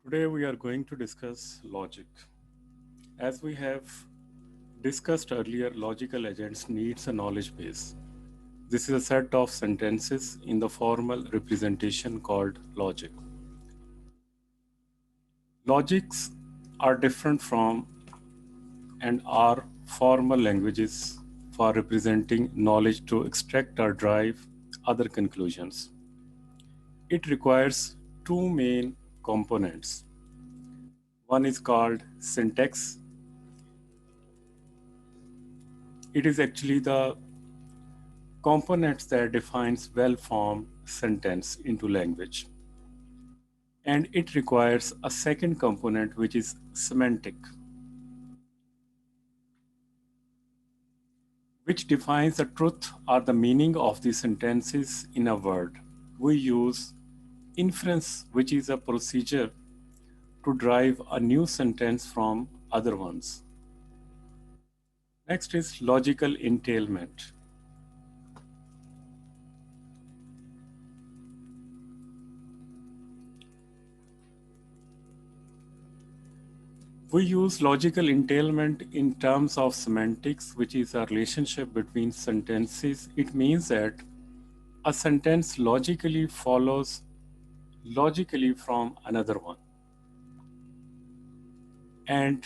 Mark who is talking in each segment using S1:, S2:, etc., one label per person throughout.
S1: Today we are going to discuss logic. As we have discussed earlier, logical agents needs a knowledge base. This is a set of sentences in the formal representation called logic. Logics are different from and are formal languages for representing knowledge to extract or drive other conclusions. It requires two main components. One is called syntax. It is actually the components that defines well-formed sentence into language. And it requires a second component which is semantic, which defines the truth or the meaning of the sentences in a word. We use inference, which is a procedure to drive a new sentence from other ones. Next is logical entailment. We use logical entailment in terms of semantics, which is a relationship between sentences. It means that a sentence logically follows logically from another one. And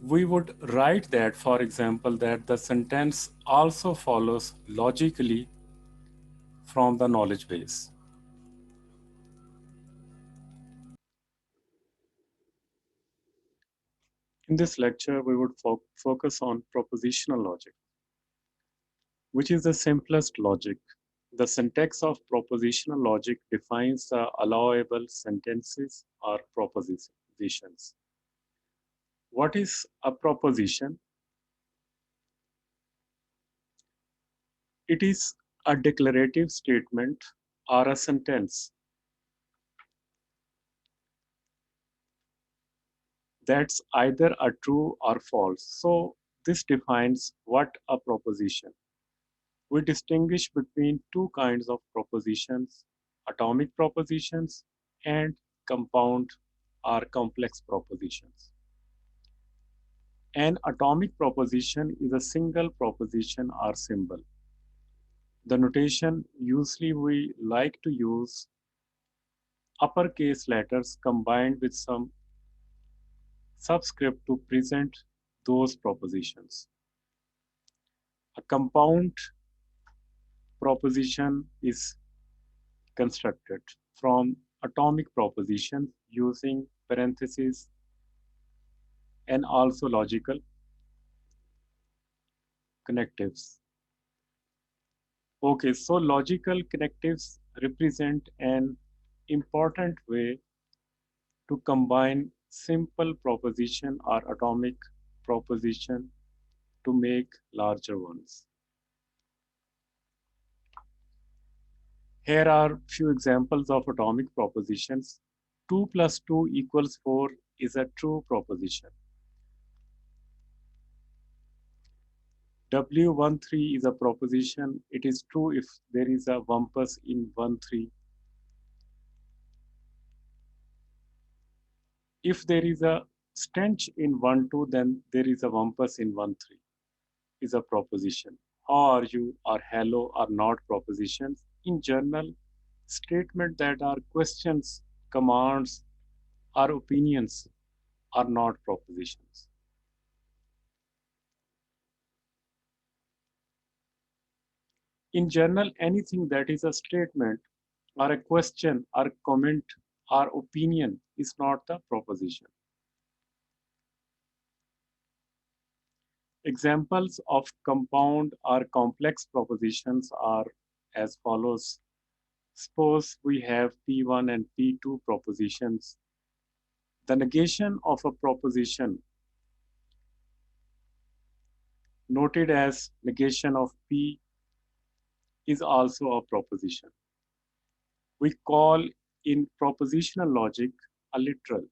S1: we would write that, for example, that the sentence also follows logically from the knowledge base. In this lecture, we would focus on propositional logic, which is the simplest logic. The syntax of propositional logic defines the allowable sentences or propositions. What is a proposition? It is a declarative statement or a sentence that's either a true or false. So this defines what a proposition. We distinguish between two kinds of propositions, atomic propositions and compound or complex propositions. An atomic proposition is a single proposition or symbol. The notation usually we like to use uppercase letters combined with some subscript to present those propositions. A compound proposition is constructed from atomic propositions using parentheses and also logical connectives. Okay, so logical connectives represent an important way to combine simple proposition or atomic proposition to make larger ones. Here are few examples of atomic propositions. 2 plus 2 equals 4 is a true proposition. W13 is a proposition. It is true if there is a wumpus in 13. If there is a stench in 12, then there is a wumpus in 13 is a proposition. How are you or hello are not propositions. In general, statements that are questions, commands, or opinions are not propositions. In general, anything that is a statement or a question or comment or opinion is not the proposition. Examples of compound or complex propositions are as follows. Suppose we have P1 and P2 propositions. The negation of a proposition noted as negation of P is also a proposition. We call in propositional logic a literal,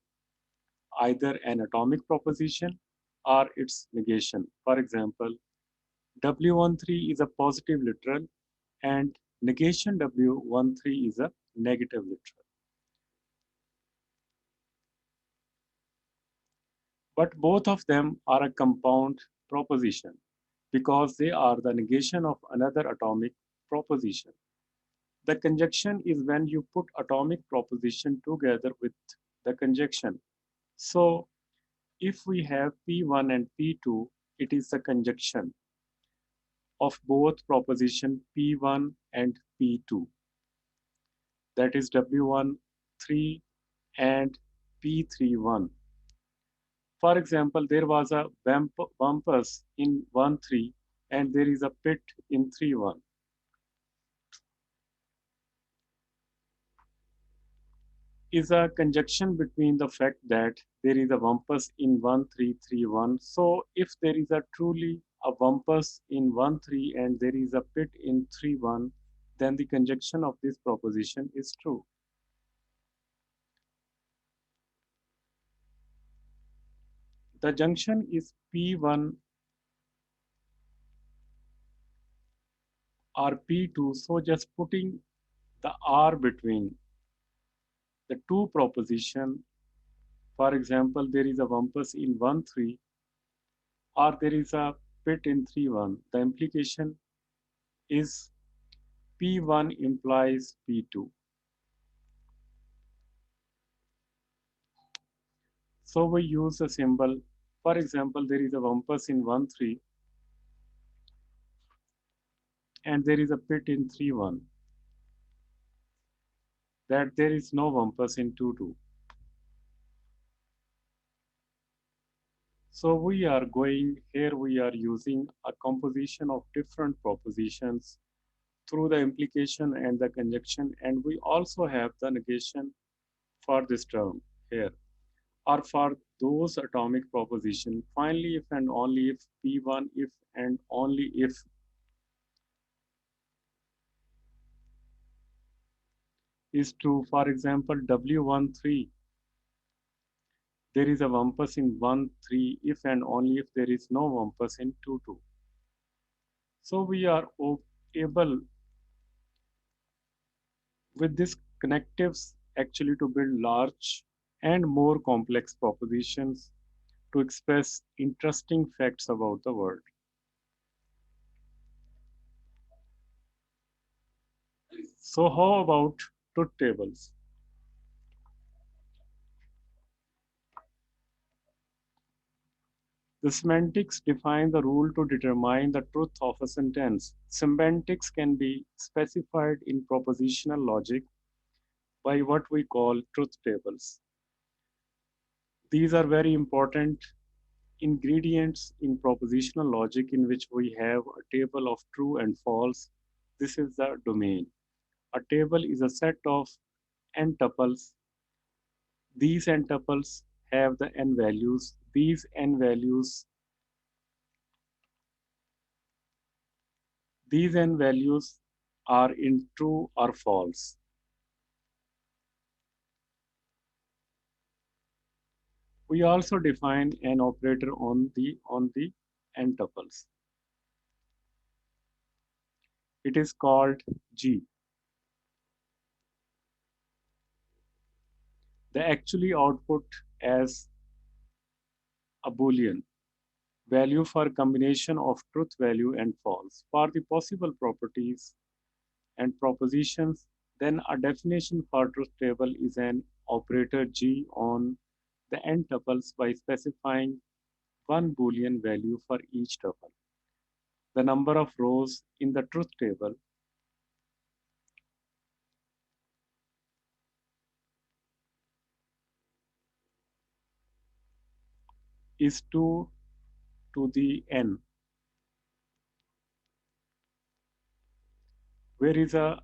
S1: either an atomic proposition or its negation. For example, W13 is a positive literal and negation W13 is a negative literal. But both of them are a compound proposition because they are the negation of another atomic proposition. The conjunction is when you put atomic proposition together with the conjunction. So if we have P1 and P2, it is the conjunction of both proposition P1 and P2. That is W1 3 and P3 1. For example, there was a bumpus in 1 3 and there is a pit in 3 1. Is a conjunction between the fact that there is a bumpus in 1331. So if there is a truly a bumpus in 13 and there is a pit in 31, then the conjunction of this proposition is true. The junction is P1 or P2, so just putting the R between the two proposition. For example, there is a bumpus in 1 3 or there is a pit in 3 1. The implication is P1 implies P2. So we use a symbol. For example, there is a bumpus in 1 3 and there is a pit in 3 1. That there is no bumpus in 2 2. So we are going here, we are using a composition of different propositions through the implication and the conjunction, and we also have the negation for this term here, or for those atomic proposition. Finally, if and only if P1, if and only if is true. For example, W13, there is a bumpus in 1 3 if and only if there is no bumpus in 2 2. So we are able with these connectives actually to build large and more complex propositions to express interesting facts about the world. So how about truth tables? The semantics define the rule to determine the truth of a sentence. Semantics can be specified in propositional logic by what we call truth tables. These are very important ingredients in propositional logic in which we have a table of true and false. This is the domain. A table is a set of n tuples. These n tuples have the n values. These n values are in true or false. We also define an operator on the n tuples. It is called G. They actually output as a Boolean value for combination of truth value and false. For the possible properties and propositions, then a definition for truth table is an operator G on the n tuples by specifying one Boolean value for each tuple. The number of rows in the truth table is 2 to the n, where is a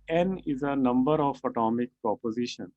S1: n is a number of atomic proposition.